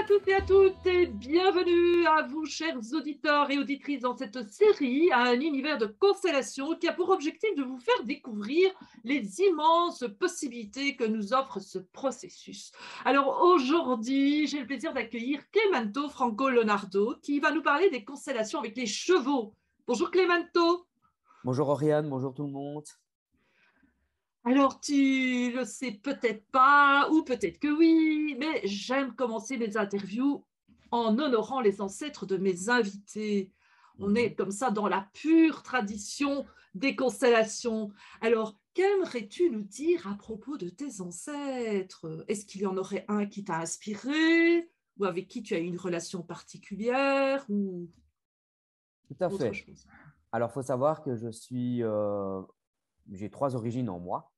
toutes et à toutes et bienvenue à vous, chers auditeurs et auditrices, dans cette série à un univers de constellations qui a pour objectif de vous faire découvrir les immenses possibilités que nous offre ce processus. Alors aujourd'hui, j'ai le plaisir d'accueillir Clemente Franco Leonardo qui va nous parler des constellations avec les chevaux. Bonjour Clemente. Bonjour Oriane, bonjour tout le monde. Alors, tu le sais peut-être pas, ou peut-être que oui, mais j'aime commencer mes interviews en honorant les ancêtres de mes invités. On est comme ça dans la pure tradition des constellations. Alors, qu'aimerais-tu nous dire à propos de tes ancêtres? Est-ce qu'il y en aurait un qui t'a inspiré, ou avec qui tu as eu une relation particulière, ou Tout à autre fait. chose? Alors, il faut savoir que j'ai trois origines en moi.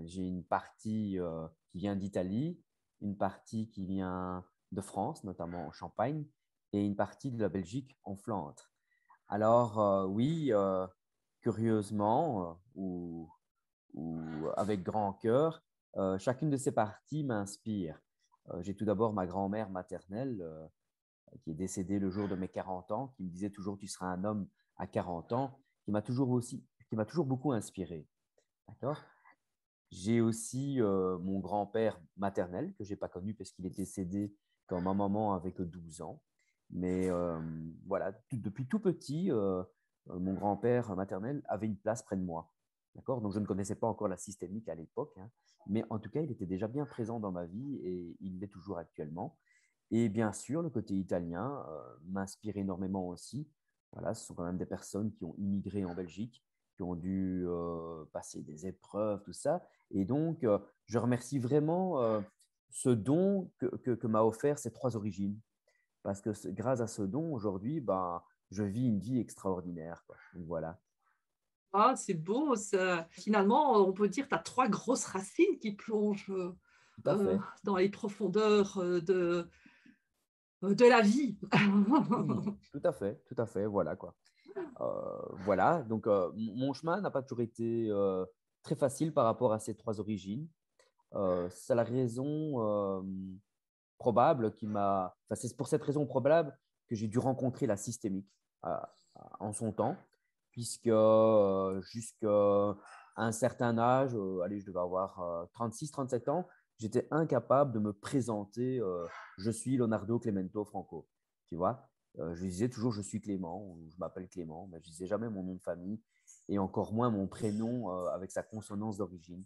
J'ai une partie qui vient d'Italie, une partie qui vient de France, notamment en Champagne, et une partie de la Belgique en Flandre. Alors, oui, curieusement ou avec grand cœur, chacune de ces parties m'inspire. J'ai tout d'abord ma grand-mère maternelle qui est décédé le jour de mes 40 ans, qui me disait toujours tu seras un homme à 40 ans, qui m'a toujours beaucoup inspiré. D'accord. J'ai aussi mon grand-père maternel que je n'ai pas connu parce qu'il est décédé quand ma maman avait que 12 ans. Mais voilà, depuis tout petit, mon grand-père maternel avait une place près de moi. D'accord. Donc, je ne connaissais pas encore la systémique à l'époque, hein, mais en tout cas, il était déjà bien présent dans ma vie et il l'est toujours actuellement. Et bien sûr, le côté italien m'inspire énormément aussi. Voilà, ce sont quand même des personnes qui ont immigré en Belgique, qui ont dû passer des épreuves, tout ça. Et donc, je remercie vraiment ce don que m'a offert ces trois origines. Parce que grâce à ce don, aujourd'hui, ben, je vis une vie extraordinaire, quoi. Donc, voilà. Ah, c'est beau, ça. Finalement, on peut dire que tu as trois grosses racines qui plongent Tout à fait. dans les profondeurs de la vie. Mhm. Tout à fait, voilà quoi. Voilà, donc mon chemin n'a pas toujours été très facile par rapport à ces trois origines. C'est la raison probable qui m'a. Enfin, c'est pour cette raison probable que j'ai dû rencontrer la systémique en son temps, puisque jusqu'à un certain âge, allez, je devais avoir 36, 37 ans, j'étais incapable de me présenter. Je suis Leonardo Clemento Franco, tu vois. Je disais toujours je suis Clément ou je m'appelle Clément, mais je disais jamais mon nom de famille et encore moins mon prénom avec sa consonance d'origine.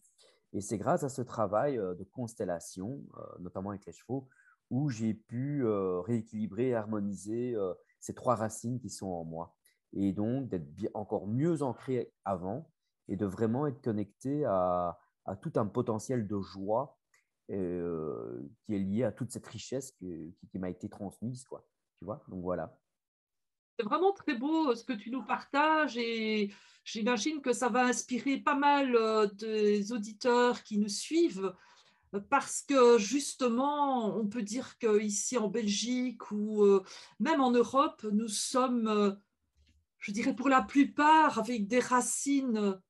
Et c'est grâce à ce travail de constellation, notamment avec les chevaux, où j'ai pu rééquilibrer et harmoniser ces trois racines qui sont en moi. Et donc d'être encore mieux ancré avant et de vraiment être connecté à tout un potentiel de joie qui est lié à toute cette richesse qui m'a été transmise, quoi. Tu vois? Donc voilà. C'est vraiment très beau ce que tu nous partages et j'imagine que ça va inspirer pas mal des auditeurs qui nous suivent parce que justement, on peut dire qu'ici en Belgique ou même en Europe, nous sommes, je dirais pour la plupart, avec des racines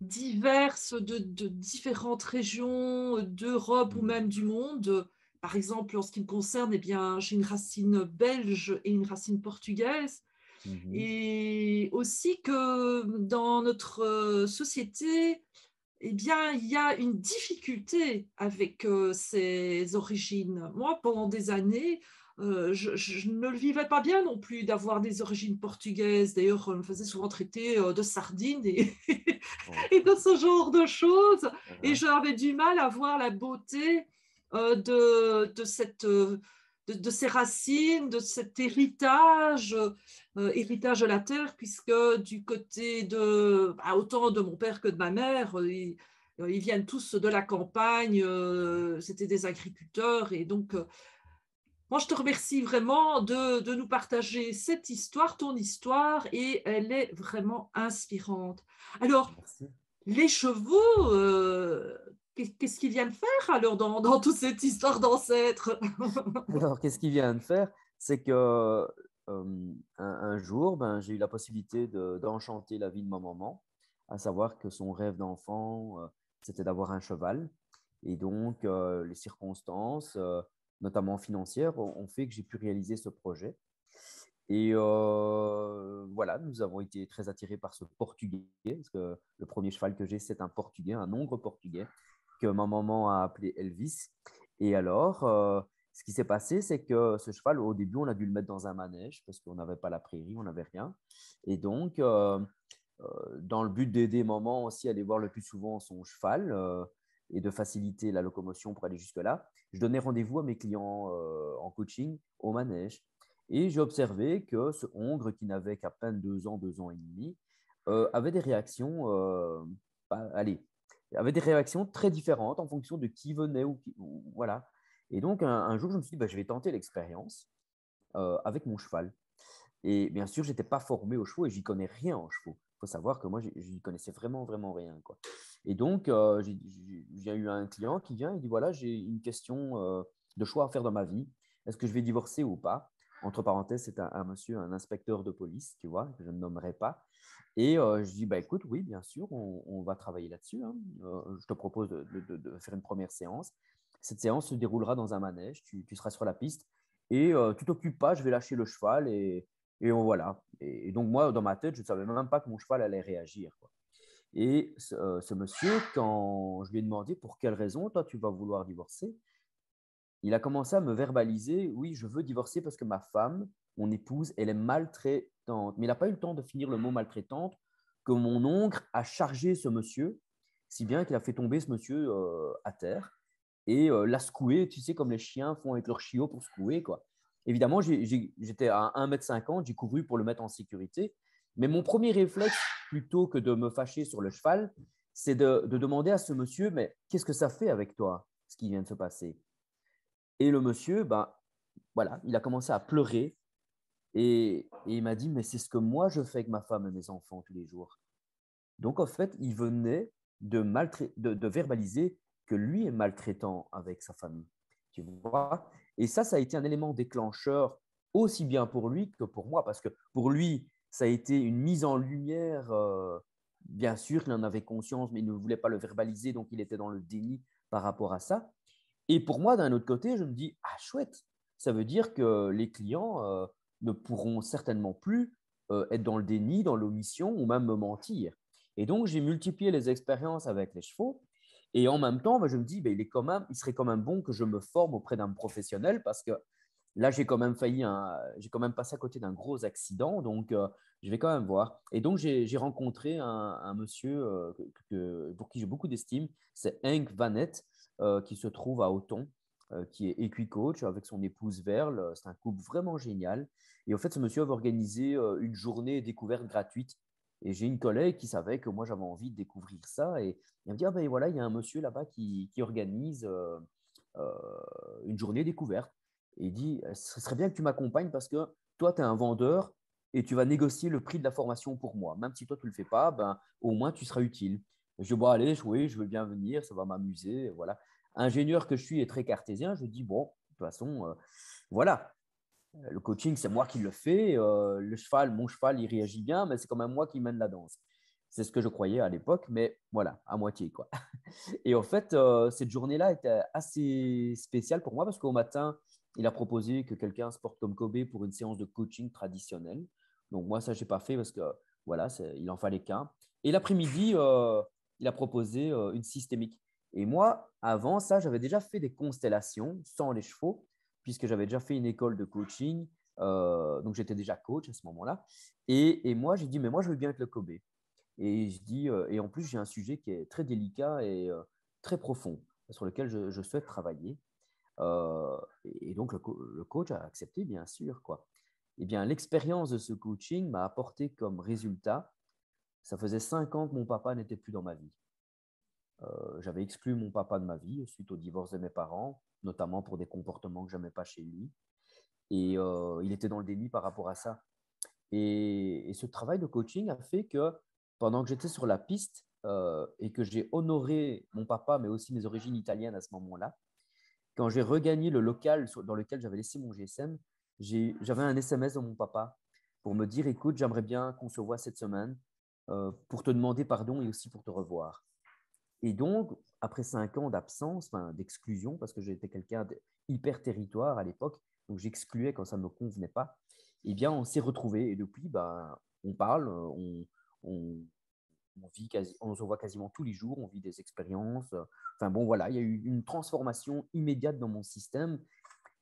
diverses de différentes régions d'Europe ou même Mhm. du monde. Par exemple, en ce qui me concerne, eh bien, j'ai une racine belge et une racine portugaise. Mhm. Et aussi que dans notre société, eh bien, il y a une difficulté avec ces origines. Moi, pendant des années, je ne le vivais pas bien non plus d'avoir des origines portugaises. D'ailleurs, on me faisait souvent traiter de sardine et, Ouais. et de ce genre de choses. Et Uh-huh. j'avais du mal à voir la beauté de ces racines, de cet héritage de la terre, puisque du côté de, bah, autant de mon père que de ma mère, ils viennent tous de la campagne, c'était des agriculteurs, et donc moi je te remercie vraiment de nous partager cette histoire, ton histoire, et elle est vraiment inspirante. Alors, Merci. les chevaux, qu'est-ce qu'ils viennent faire alors dans toute cette histoire d'ancêtres? Alors, qu'est-ce qu'il vient de faire? C'est que un jour, ben, j'ai eu la possibilité d'enchanter la vie de ma maman, à savoir que son rêve d'enfant, c'était d'avoir un cheval. Et donc, les circonstances notamment financières, ont fait que j'ai pu réaliser ce projet. Et voilà, nous avons été très attirés par ce Portugais, parce que le premier cheval que j'ai, c'est un Portugais, un Hongre portugais, que ma maman a appelé Elvis. Et alors, ce qui s'est passé, c'est que ce cheval, au début, on a dû le mettre dans un manège, parce qu'on n'avait pas la prairie, on n'avait rien. Et donc, dans le but d'aider maman aussi à aller voir le plus souvent son cheval et de faciliter la locomotion pour aller jusque-là, je donnais rendez-vous à mes clients en coaching au manège. Et j'ai observé que ce Hongre, qui n'avait qu'à peine 2 ans et demi, avait des réactions, allez, avait des réactions très différentes en fonction de qui venait voilà. Et donc, un jour, je me suis dit, bah, je vais tenter l'expérience avec mon cheval. Et bien sûr, je n'étais pas formé aux chevaux et j'y connais rien en chevaux. Il faut savoir que moi, je n'y connaissais vraiment, vraiment rien, quoi. Et donc, j'ai eu un client qui vient et dit, voilà, j'ai une question de choix à faire dans ma vie. Est-ce que je vais divorcer ou pas? Entre parenthèses, c'est un monsieur, un inspecteur de police, tu vois, que je ne nommerai pas. Et je dis, bah, écoute, oui, bien sûr, on va travailler là-dessus, hein. Je te propose de faire une première séance. Cette séance se déroulera dans un manège. Tu seras sur la piste et tu t'occupes pas, je vais lâcher le cheval et voilà. Et donc, moi, dans ma tête, je ne savais même pas que mon cheval allait réagir, quoi. Et ce monsieur, quand je lui ai demandé pour quelle raison, toi, tu vas vouloir divorcer, il a commencé à me verbaliser, oui, je veux divorcer parce que ma femme, mon épouse, elle est maltraitante. Mais il n'a pas eu le temps de finir le mot maltraitante que mon oncle a chargé ce monsieur, si bien qu'il a fait tomber ce monsieur à terre et l'a secoué, tu sais, comme les chiens font avec leur chiot pour secouer, quoi. Évidemment, j'étais à 1,50 m, j'ai couru pour le mettre en sécurité. Mais mon premier réflexe, plutôt que de me fâcher sur le cheval, c'est de demander à ce monsieur, mais qu'est-ce que ça fait avec toi, ce qui vient de se passer? Et le monsieur, ben, voilà, il a commencé à pleurer et il m'a dit, mais c'est ce que moi je fais avec ma femme et mes enfants tous les jours. Donc, en fait, il venait de verbaliser que lui est maltraitant avec sa famille. Tu vois? Et ça a été un élément déclencheur aussi bien pour lui que pour moi, parce que pour lui, ça a été une mise en lumière. Bien sûr, il en avait conscience, mais il ne voulait pas le verbaliser, donc il était dans le déni par rapport à ça. Et pour moi, d'un autre côté, je me dis, ah chouette, ça veut dire que les clients ne pourront certainement plus être dans le déni, dans l'omission ou même me mentir. Et donc, j'ai multiplié les expériences avec les chevaux. Et en même temps, bah, je me dis, bah, il serait quand même bon que je me forme auprès d'un professionnel parce que là, j'ai quand même passé à côté d'un gros accident. Donc, je vais quand même voir. Et donc, j'ai rencontré un monsieur pour qui j'ai beaucoup d'estime. C'est Henk Vanet, qui se trouve à Auton, qui est equicoach avec son épouse Verle. C'est un couple vraiment génial. Et en fait, ce monsieur avait organisé une journée découverte gratuite. Et j'ai une collègue qui savait que moi, j'avais envie de découvrir ça. Et elle me dit, ah ben voilà, il y a un monsieur là-bas qui organise euh, une journée découverte. Et il dit, ce serait bien que tu m'accompagnes parce que toi, tu es un vendeur et tu vas négocier le prix de la formation pour moi. Même si toi, tu ne le fais pas, ben, au moins, tu seras utile. Je dis, bon, allez, oui, je veux bien venir, ça va m'amuser. Voilà. Ingénieur que je suis et très cartésien, je dis, bon, de toute façon, voilà. Le coaching, c'est moi qui le fais. Le cheval, mon cheval, il réagit bien, mais c'est quand même moi qui mène la danse. C'est ce que je croyais à l'époque, mais voilà, à moitié, quoi. Et en fait, cette journée-là était assez spéciale pour moi parce qu'au matin, il a proposé que quelqu'un se porte comme Kobe pour une séance de coaching traditionnelle. Donc moi, ça, je n'ai pas fait parce que voilà, il en fallait qu'un. Et l'après-midi, il a proposé une systémique. Et moi, avant ça, j'avais déjà fait des constellations sans les chevaux, puisque j'avais déjà fait une école de coaching. Donc j'étais déjà coach à ce moment-là. Et moi, j'ai dit, mais moi, je veux bien être le Kobe. Et je dis, et en plus, j'ai un sujet qui est très délicat et très profond, sur lequel je souhaite travailler. Et donc, le coach a accepté, bien sûr, quoi. Eh bien, l'expérience de ce coaching m'a apporté comme résultat, ça faisait 5 ans que mon papa n'était plus dans ma vie. J'avais exclu mon papa de ma vie suite au divorce de mes parents, notamment pour des comportements que je n'aimais pas chez lui. Et il était dans le déni par rapport à ça. Et ce travail de coaching a fait que pendant que j'étais sur la piste et que j'ai honoré mon papa, mais aussi mes origines italiennes à ce moment-là, quand j'ai regagné le local dans lequel j'avais laissé mon GSM, j'avais un SMS de mon papa pour me dire, écoute, j'aimerais bien qu'on se voit cette semaine pour te demander pardon et aussi pour te revoir. Et donc, après 5 ans d'absence, enfin, d'exclusion, parce que j'étais quelqu'un d'hyper territoire à l'époque, donc j'excluais quand ça ne me convenait pas, eh bien, on s'est retrouvés et depuis, ben, on parle, on, on se voit quasiment tous les jours, on vit des expériences. Enfin bon, voilà, il y a eu une transformation immédiate dans mon système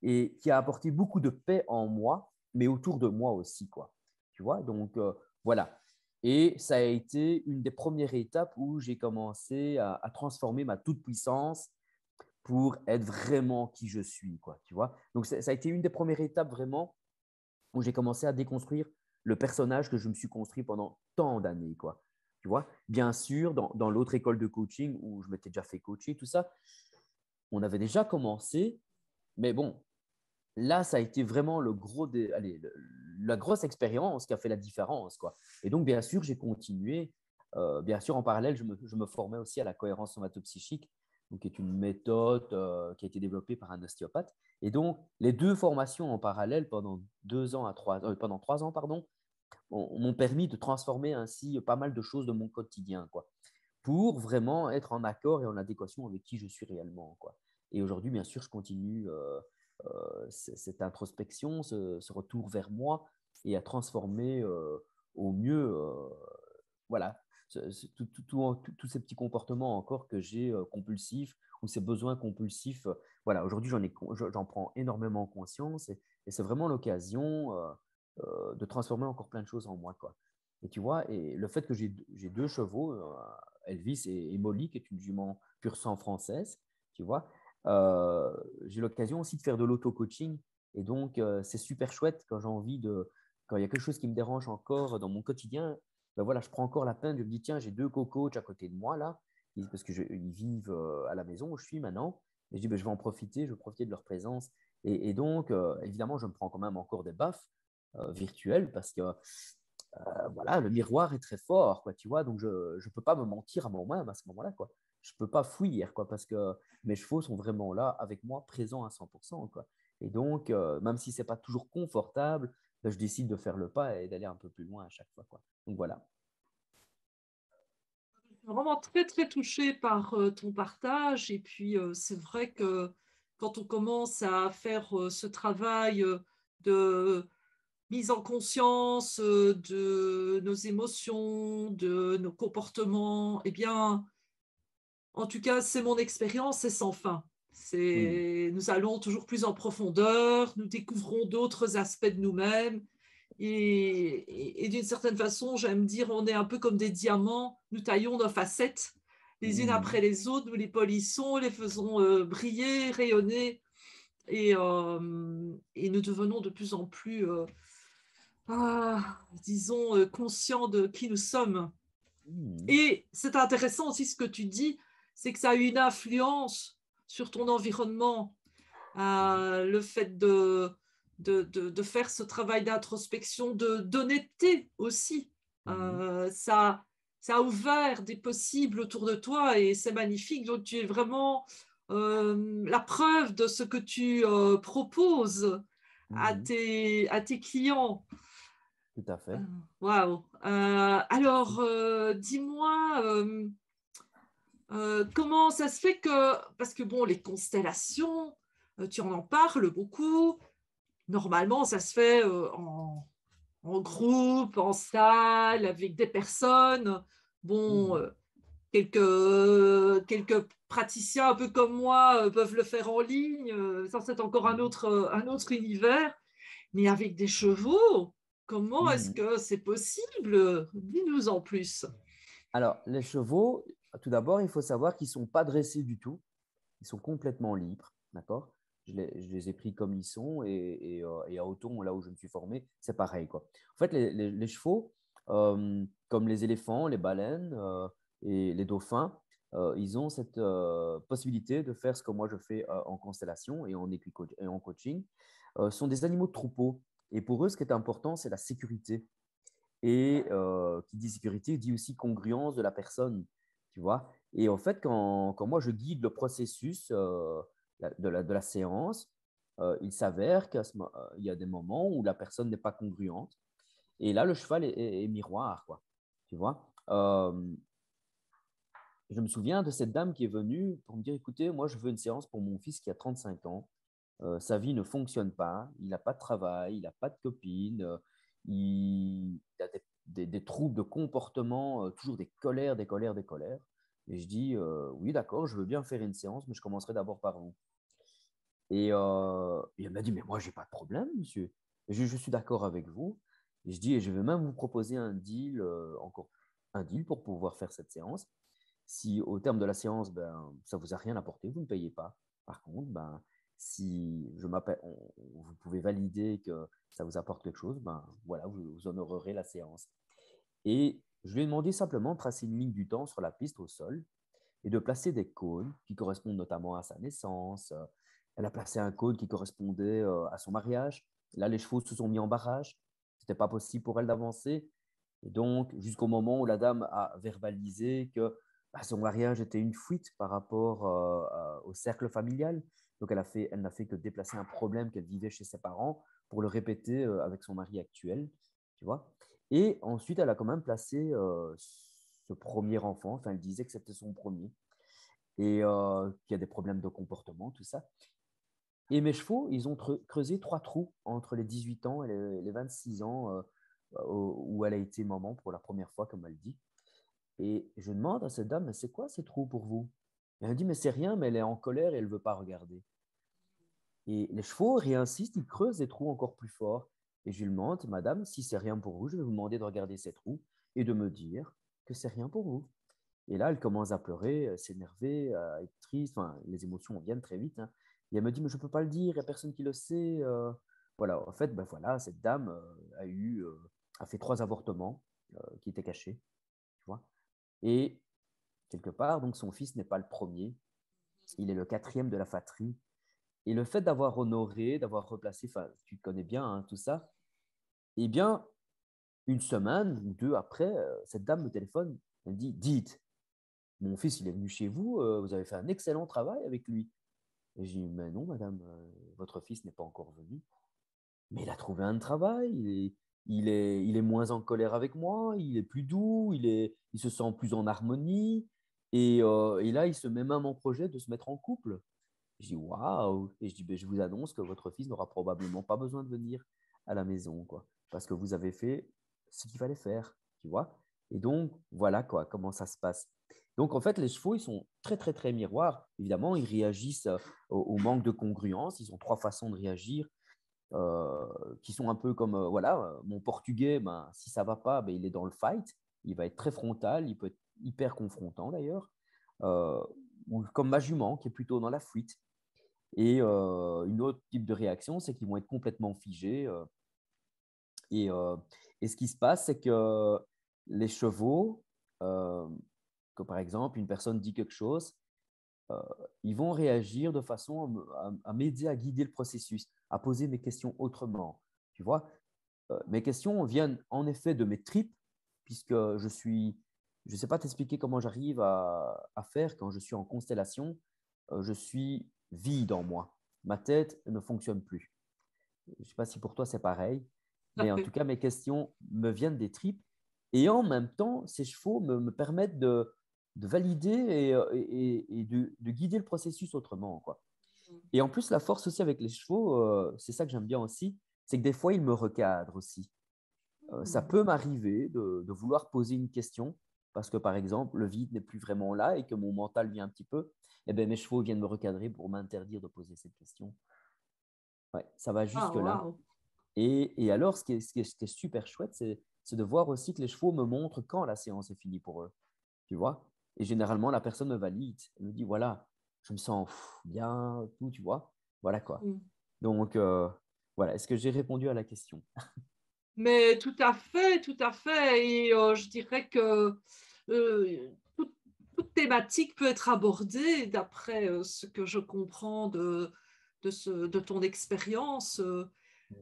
et qui a apporté beaucoup de paix en moi, mais autour de moi aussi, quoi. Tu vois, donc voilà. Et ça a été une des premières étapes où j'ai commencé à transformer ma toute-puissance pour être vraiment qui je suis, quoi. Tu vois, donc ça a été une des premières étapes vraiment où j'ai commencé à déconstruire le personnage que je me suis construit pendant tant d'années, quoi. Tu vois, bien sûr, dans l'autre école de coaching où je m'étais déjà fait coacher, tout ça, on avait déjà commencé, mais bon, là, ça a été vraiment allez, la grosse expérience qui a fait la différence, quoi. Et donc, bien sûr, j'ai continué. Bien sûr, en parallèle, je me formais aussi à la cohérence somatopsychique, donc, qui est une méthode qui a été développée par un ostéopathe. Et donc, les deux formations en parallèle pendant 2 ans pendant 3 ans, pardon, m'ont permis de transformer ainsi pas mal de choses de mon quotidien, quoi, pour vraiment être en accord et en adéquation avec qui je suis réellement, quoi. Et aujourd'hui, bien sûr, je continue cette introspection, ce retour vers moi et à transformer au mieux, voilà, tous ces petits comportements encore que j'ai compulsifs ou ces besoins compulsifs. Voilà, aujourd'hui, j'en prends énormément conscience et c'est vraiment l'occasion de transformer encore plein de choses en moi, quoi. Et tu vois, et le fait que j'ai 2 chevaux, Elvis et Molly, qui est une jument pur sang française, tu vois, euh, j'ai l'occasion aussi de faire de l'auto-coaching. Et donc, c'est super chouette quand il y a quelque chose qui me dérange encore dans mon quotidien, ben voilà, je prends encore la peine, je me dis, tiens, j'ai 2 co-coachs à côté de moi là, parce qu'ils vivent à la maison où je suis maintenant. Et je dis, ben, je vais en profiter, je vais profiter de leur présence. Et donc, évidemment, je me prends quand même encore des baffes virtuelles parce que voilà, le miroir est très fort, quoi, tu vois. Donc, je ne peux pas me mentir à moi-même à ce moment-là, quoi. Je ne peux pas fuir, quoi, parce que mes chevaux sont vraiment là avec moi, présents à 100%, quoi. Et donc, même si ce n'est pas toujours confortable, ben, je décide de faire le pas et d'aller un peu plus loin à chaque fois, quoi. Donc, voilà. Je suis vraiment très, très touchée par ton partage. Et puis, c'est vrai que quand on commence à faire ce travail de mise en conscience de nos émotions, de nos comportements, eh bien, en tout cas, c'est mon expérience, c'est sans fin. Oui. Nous allons toujours plus en profondeur, nous découvrons d'autres aspects de nous-mêmes. Et d'une certaine façon, j'aime dire, on est un peu comme des diamants, nous taillons nos facettes les unes après Mhm. les autres, nous les polissons, les faisons briller, rayonner, et nous devenons de plus en plus, disons, conscients de qui nous sommes. Mhm. Et c'est intéressant aussi ce que tu dis, c'est que ça a eu une influence sur ton environnement, Mhm. le fait de faire ce travail d'introspection, d'honnêteté aussi. Mhm. Ça, ça a ouvert des possibles autour de toi et c'est magnifique. Donc tu es vraiment la preuve de ce que tu proposes Mhm. à tes clients. Tout à Euh, fait. Waouh. Alors, dis-moi, comment ça se fait que, parce que bon, les constellations, tu en parles beaucoup. Normalement, ça se fait en groupe, en salle, avec des personnes. Bon, Mhm. quelques praticiens un peu comme moi peuvent le faire en ligne. Ça, c'est encore Mhm. un autre univers. Mais avec des chevaux, comment est-ce Mhm. que c'est possible? Dis-nous en plus. Alors, les chevaux, tout d'abord, il faut savoir qu'ils ne sont pas dressés du tout. Ils sont complètement libres, d'accord? Je les ai pris comme ils sont et à Auton, là où je me suis formé, c'est pareil, quoi. En fait, les chevaux, comme les éléphants, les baleines et les dauphins, ils ont cette possibilité de faire ce que moi je fais en constellation et en coaching. Sont des animaux de troupeau. Et pour eux, ce qui est important, c'est la sécurité. Et qui dit sécurité dit aussi congruence de la personne, tu vois. Et en fait, quand moi je guide le processus de la séance, il s'avère qu'il y a des moments où la personne n'est pas congruente. Et là, le cheval est miroir, quoi. Tu vois. je me souviens de cette dame qui est venue pour me dire, écoutez, moi, je veux une séance pour mon fils qui a 35 ans. Sa vie ne fonctionne pas, il n'a pas de travail, il n'a pas de copine, il a des troubles de comportement, toujours des colères, des colères, des colères. Et je dis, oui, d'accord, je veux bien faire une séance, mais je commencerai d'abord par vous. Et elle m'a dit, mais moi, j'ai pas de problème, monsieur. Je suis d'accord avec vous. Et je dis, et je vais même vous proposer un deal, encore un deal pour pouvoir faire cette séance. Si au terme de la séance, ben, ça vous a rien apporté, vous ne payez pas. Par contre, ben, si je m'appelle, vous pouvez valider que ça vous apporte quelque chose, ben, voilà, vous honorerez la séance. Et je lui ai demandé simplement de tracer une ligne du temps sur la piste au sol et de placer des cônes qui correspondent notamment à sa naissance. Elle a placé un cône qui correspondait à son mariage. Là, les chevaux se sont mis en barrage. Ce n'était pas possible pour elle d'avancer. Et donc, jusqu'au moment où la dame a verbalisé que bah, son mariage était une fuite par rapport au cercle familial. Donc, elle n'a fait que déplacer un problème qu'elle vivait chez ses parents pour le répéter avec son mari actuel. Tu vois. Et ensuite, elle a quand même placé ce premier enfant. Enfin, elle disait que c'était son premier et qu'il y a des problèmes de comportement, tout ça. Et mes chevaux, ils ont creusé 3 trous entre les 18 ans et les 26 ans où elle a été maman pour la première fois, comme elle dit. Et je demande à cette dame, mais c'est quoi ces trous pour vous? Et elle dit, mais c'est rien, mais elle est en colère et elle ne veut pas regarder. Et les chevaux réinsistent, ils creusent des trous encore plus forts. Et je lui demande, madame, si c'est rien pour vous, je vais vous demander de regarder ces trous et de me dire que c'est rien pour vous. Et là, elle commence à pleurer, à s'énerver, à être triste. Enfin, les émotions viennent très vite, hein. Et elle me dit, mais je ne peux pas le dire, il n'y a personne qui le sait. Voilà, en fait, ben voilà, cette dame a fait 3 avortements qui étaient cachés, tu vois. Et quelque part, donc son fils n'est pas le premier, il est le quatrième de la fratrie. Et le fait d'avoir honoré, d'avoir replacé, enfin, tu connais bien hein, tout ça, eh bien, une semaine ou deux après, cette dame me téléphone, elle me dit, dites, mon fils, il est venu chez vous, vous avez fait un excellent travail avec lui. Et j'ai dit, mais non, madame, votre fils n'est pas encore venu. Mais il a trouvé un travail, il est moins en colère avec moi, il est plus doux, il se sent plus en harmonie. Et là, il se met même en projet de se mettre en couple. Je dis, waouh! Et je dis, ben, je vous annonce que votre fils n'aura probablement pas besoin de venir à la maison, quoi. Parce que vous avez fait ce qu'il fallait faire, tu vois? Et donc, voilà, quoi, comment ça se passe. Donc, en fait, les chevaux, ils sont très, très, très miroirs. Évidemment, ils réagissent au manque de congruence. Ils ont 3 façons de réagir qui sont un peu comme, voilà, mon portugais, ben, si ça va pas, ben, il est dans le fight. Il va être très frontal, il peut être hyper confrontant d'ailleurs. Euh, ou comme ma jument, qui est plutôt dans la fuite. Et une autre type de réaction, c'est qu'ils vont être complètement figés. Et, euh, et ce qui se passe, c'est que les chevaux, euh, que par exemple, une personne dit quelque chose, euh, ils vont réagir de façon à m'aider à guider le processus, à poser mes questions autrement. Tu vois, mes questions viennent en effet de mes tripes, puisque je ne sais pas t'expliquer comment j'arrive à faire quand je suis en constellation. Je suis vide en moi. Ma tête ne fonctionne plus. Je ne sais pas si pour toi c'est pareil, Tout à mais en tout fait. cas, mes questions me viennent des tripes. Et en même temps, ces chevaux me permettent de valider et de guider le processus autrement, quoi. Et en plus, la force aussi avec les chevaux, c'est ça que j'aime bien aussi, c'est que des fois, ils me recadrent aussi. Ça Hmm. peut m'arriver de vouloir poser une question parce que, par exemple, le vide n'est plus vraiment là et que mon mental vient un petit peu. Eh bien, mes chevaux viennent me recadrer pour m'interdire de poser cette question. Ouais, ça va Ah, jusque-là. waouh. Et alors, ce qui est super chouette, c'est de voir aussi que les chevaux me montrent quand la séance est finie pour eux. Tu vois? Et généralement, la personne me valide. Elle me dit, voilà, je me sens bien, tout, tu vois? Voilà quoi. Hmm. Donc, voilà. Est-ce que j'ai répondu à la question? Mais tout à fait, tout à fait. Et je dirais que toute thématique peut être abordée d'après ce que je comprends de ton expérience.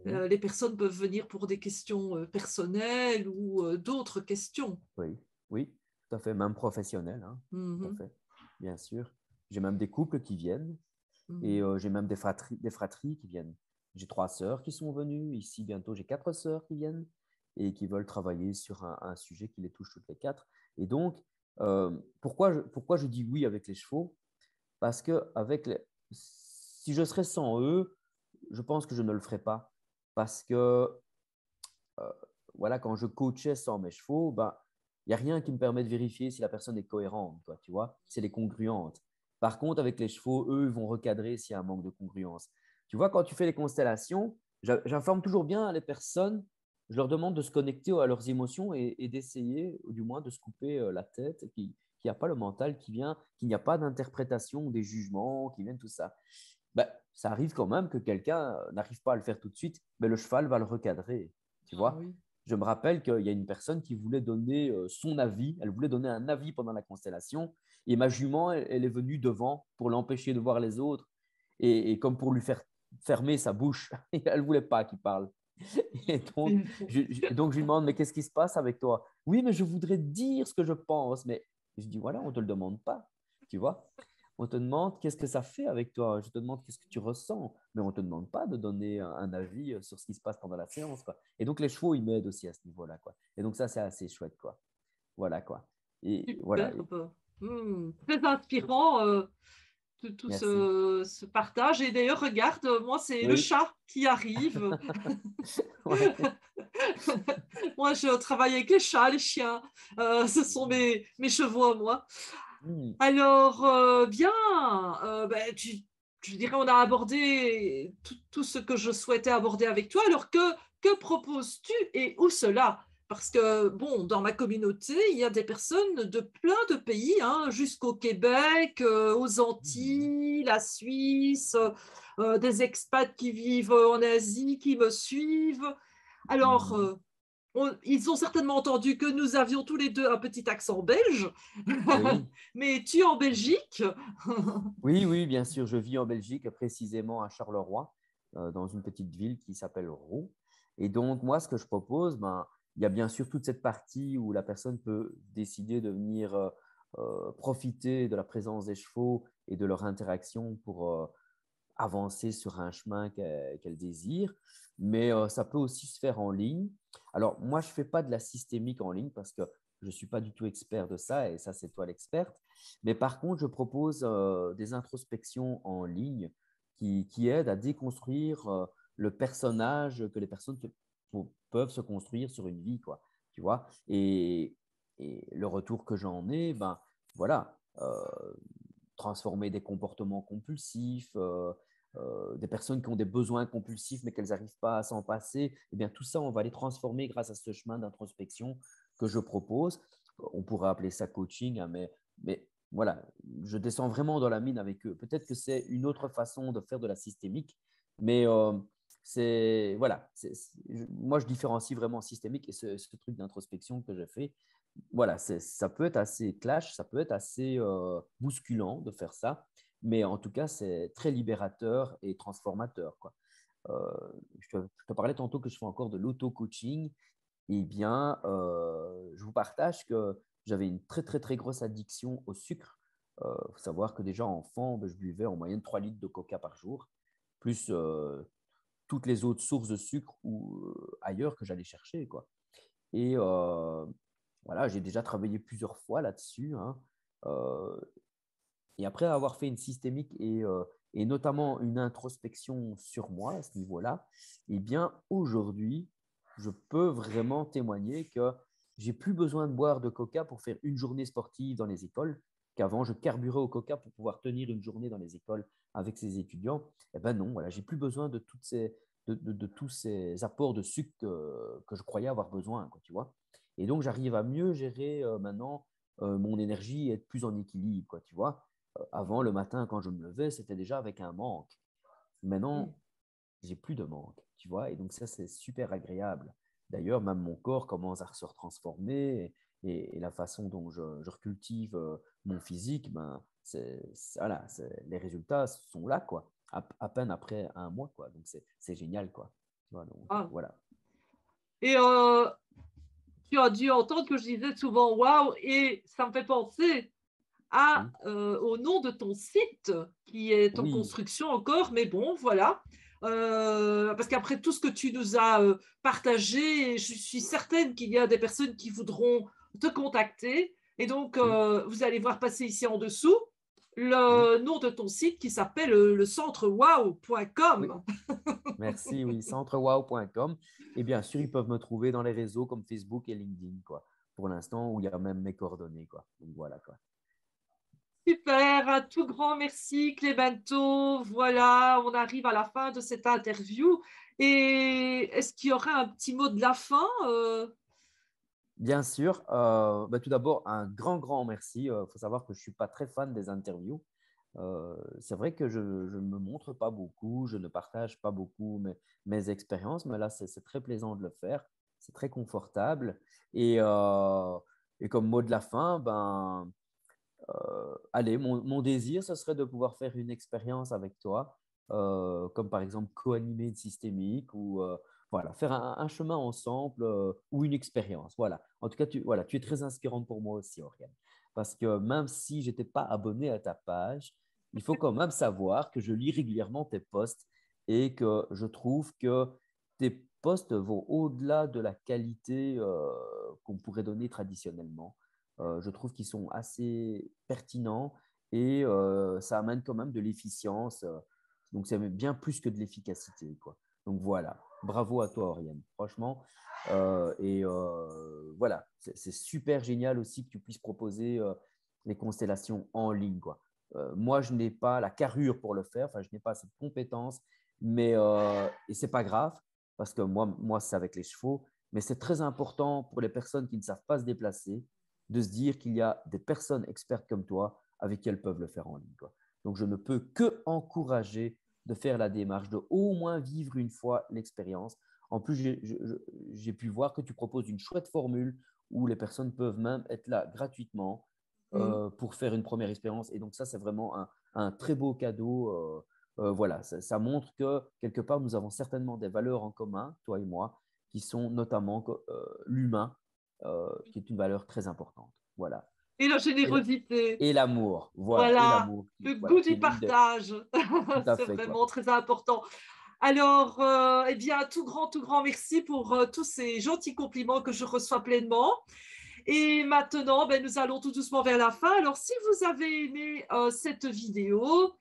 Mhm. Les personnes peuvent venir pour des questions personnelles ou d'autres questions. Oui, oui, tout à fait. Même professionnel, hein, tout à Mhm, fait. Bien sûr. J'ai même des couples qui viennent et mhm. j'ai même des fratries qui viennent. J'ai 3 sœurs qui sont venues. Ici, bientôt, j'ai 4 sœurs qui viennent et qui veulent travailler sur un sujet qui les touche toutes les 4. Et donc, Pourquoi je dis oui avec les chevaux? Parce que si je serais sans eux, je pense que je ne le ferais pas. Parce que euh, voilà, quand je coachais sans mes chevaux, ben, il n'y a rien qui me permet de vérifier si la personne est cohérente, quoi, tu vois, si elle est congruente. Par contre, avec les chevaux, eux, ils vont recadrer s'il y a un manque de congruence. Tu vois, quand tu fais les constellations, j'informe toujours bien les personnes, je leur demande de se connecter à leurs émotions et d'essayer, ou du moins, de se couper la tête, qu'il n'y a pas le mental qui vient, qu'il n'y a pas d'interprétation des jugements, qui viennent tout ça. Ben, ça arrive quand même que quelqu'un n'arrive pas à le faire tout de suite, mais le cheval va le recadrer. Tu Ah vois, oui. je me rappelle qu'il y a une personne qui voulait donner son avis, elle voulait donner un avis pendant la constellation, et ma jument, elle est venue devant pour l'empêcher de voir les autres, et comme pour lui faire fermer sa bouche, elle ne voulait pas qu'il parle. Et donc, je lui demande, mais qu'est-ce qui se passe avec toi? Oui, mais je voudrais dire ce que je pense, mais je dis, voilà, on ne te le demande pas, tu vois. On te demande qu'est-ce que ça fait avec toi. Je te demande qu'est-ce que tu ressens, mais on ne te demande pas de donner un avis sur ce qui se passe pendant la séance, quoi. Et donc, les chevaux, ils m'aident aussi à ce niveau-là, quoi. Et donc, ça, c'est assez chouette, quoi. Voilà, quoi. Et voilà. Superbe. Très inspirant, tout Merci. ce partage. Et d'ailleurs, regarde, moi, c'est le Oui. chat qui arrive. Ouais. Moi, je travaille avec les chats, les chiens. Ce sont mes chevaux à moi. Hmm. Alors, bien, ben, je dirais on a abordé tout ce que je souhaitais aborder avec toi. Alors, que proposes-tu et où cela? Parce que, bon, dans ma communauté, il y a des personnes de plein de pays, hein, jusqu'au Québec, aux Hmm. Antilles, la Suisse, des expats qui vivent en Asie, qui me suivent. Alors, Hmm. ils ont certainement entendu que nous avions tous les deux un petit accent belge, Oui. mais tu es en Belgique. Oui, oui, bien sûr. Je vis en Belgique, précisément à Charleroi, dans une petite ville qui s'appelle Roux. Et donc, moi, ce que je propose, ben, il y a bien sûr toute cette partie où la personne peut décider de venir profiter de la présence des chevaux et de leur interaction pour avancer sur un chemin qu'elle désire. Mais ça peut aussi se faire en ligne. Alors, moi, je ne fais pas de la systémique en ligne parce que je ne suis pas du tout expert de ça et ça, c'est toi l'experte. Mais par contre, je propose des introspections en ligne qui aident à déconstruire le personnage que les personnes peuvent se construire sur une vie, quoi. Tu vois? Et le retour que j'en ai, ben voilà, transformer des comportements compulsifs, des personnes qui ont des besoins compulsifs mais qu'elles n'arrivent pas à s'en passer, eh bien tout ça, on va les transformer grâce à ce chemin d'introspection que je propose. On pourrait appeler ça coaching, hein, mais voilà, je descends vraiment dans la mine avec eux. Peut-être que c'est une autre façon de faire de la systémique, mais c'est voilà, moi je différencie vraiment systémique et ce truc d'introspection que je fais. Voilà, ça peut être assez clash, ça peut être assez bousculant de faire ça, mais en tout cas, c'est très libérateur et transformateur, quoi. Euh, je te parlais tantôt que je fais encore de l'auto-coaching. Eh bien, je vous partage que j'avais une très, très, très grosse addiction au sucre. Il faut savoir que déjà, enfant, ben, je buvais en moyenne 3 litres de coca par jour, plus toutes les autres sources de sucre ou ailleurs que j'allais chercher, quoi. Et voilà, j'ai déjà travaillé plusieurs fois là-dessus, hein. Euh, et après avoir fait une systémique et notamment une introspection sur moi à ce niveau-là, eh bien, aujourd'hui, je peux vraiment témoigner que j'ai plus besoin de boire de coca pour faire une journée sportive dans les écoles, qu'avant, je carburais au coca pour pouvoir tenir une journée dans les écoles avec ces étudiants. Eh ben non, voilà, j'ai plus besoin de tous ces apports de sucre que je croyais avoir besoin, quoi, tu vois. Et donc, j'arrive à mieux gérer maintenant mon énergie et être plus en équilibre, quoi, tu vois. Avant, le matin, quand je me levais, c'était déjà avec un manque. Maintenant, j'ai plus de manque, tu vois. Et donc, ça, c'est super agréable. D'ailleurs, même mon corps commence à se retransformer et la façon dont je recultive mon physique, ben, voilà, les résultats sont là, quoi. À peine après un mois, quoi. Donc, c'est génial, quoi. Tu vois, donc, Ah. voilà. Et tu as dû entendre que je disais souvent waouh, et ça me fait penser Oui, au nom de ton site qui est en oui, construction encore, mais bon, voilà. Parce qu'après tout ce que tu nous as partagé, je suis certaine qu'il y a des personnes qui voudront te contacter. Et donc, Oui, vous allez voir passer ici en dessous oui, le nom de ton site qui s'appelle le centre oui. wow.com. Merci, oui, centrewow.com. Et bien sûr, ils peuvent me trouver dans les réseaux comme Facebook et LinkedIn, quoi. Pour l'instant, où il y a même mes coordonnées, quoi. Donc voilà, quoi. Super, un tout grand merci Clémento. Voilà, on arrive à la fin de cette interview. Et est-ce qu'il y aurait un petit mot de la fin Bien sûr, bah, tout d'abord, un grand, grand merci. Il faut savoir que je ne suis pas très fan des interviews. C'est vrai que je ne me montre pas beaucoup, je ne partage pas beaucoup mes expériences, mais là, c'est très plaisant de le faire. C'est très confortable. Et, euh, et comme mot de la fin, ben, allez, mon désir, ce serait de pouvoir faire une expérience avec toi, comme par exemple co-animer une systémique ou voilà, faire un chemin ensemble ou une expérience. Voilà. En tout cas, voilà, tu es très inspirante pour moi aussi, Oriane. Parce que même si je n'étais pas abonné à ta page, il faut quand même savoir que je lis régulièrement tes posts et que je trouve que tes posts vont au-delà de la qualité qu'on pourrait donner traditionnellement. Je trouve qu'ils sont assez pertinents et ça amène quand même de l'efficience. Donc, c'est bien plus que de l'efficacité, quoi. Donc, voilà. Bravo à toi, Oriane. Franchement. Voilà, c'est super génial aussi que tu puisses proposer les constellations en ligne, quoi. Moi, je n'ai pas la carrure pour le faire, enfin, je n'ai pas cette compétence, et c'est pas grave parce que moi c'est avec les chevaux, mais c'est très important pour les personnes qui ne savent pas se déplacer de se dire qu'il y a des personnes expertes comme toi avec qui elles peuvent le faire en ligne, quoi. Donc, je ne peux que encourager de faire la démarche, de au moins vivre une fois l'expérience. En plus, j'ai pu voir que tu proposes une chouette formule où les personnes peuvent même être là gratuitement Hmm. pour faire une première expérience. Et donc, ça, c'est vraiment un très beau cadeau. Voilà, ça montre que quelque part, nous avons certainement des valeurs en commun, toi et moi, qui sont notamment l'humain, qui est une valeur très importante. Voilà. Et la Et la- générosité. et l'amour, voilà, et Voilà, l'amour, le voilà, goût qui du est l'une des… partage. Tout à C'est fait, quoi. vraiment très important. Alors, eh bien, tout grand merci pour tous ces gentils compliments que je reçois pleinement. Et maintenant, ben, nous allons tout doucement vers la fin. Alors, si vous avez aimé cette vidéo,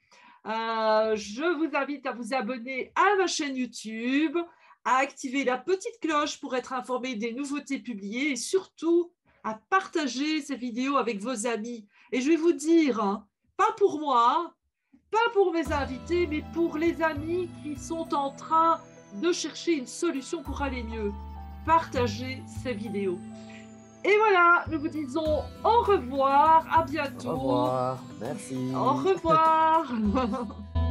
je vous invite à vous abonner à ma chaîne YouTube, à activer la petite cloche pour être informé des nouveautés publiées et surtout à partager ces vidéos avec vos amis. Et je vais vous dire, hein, pas pour moi, hein, pas pour mes invités, mais pour les amis qui sont en train de chercher une solution pour aller mieux. Partagez ces vidéos. Et voilà, nous vous disons au revoir, à Au bientôt, revoir, au merci. revoir.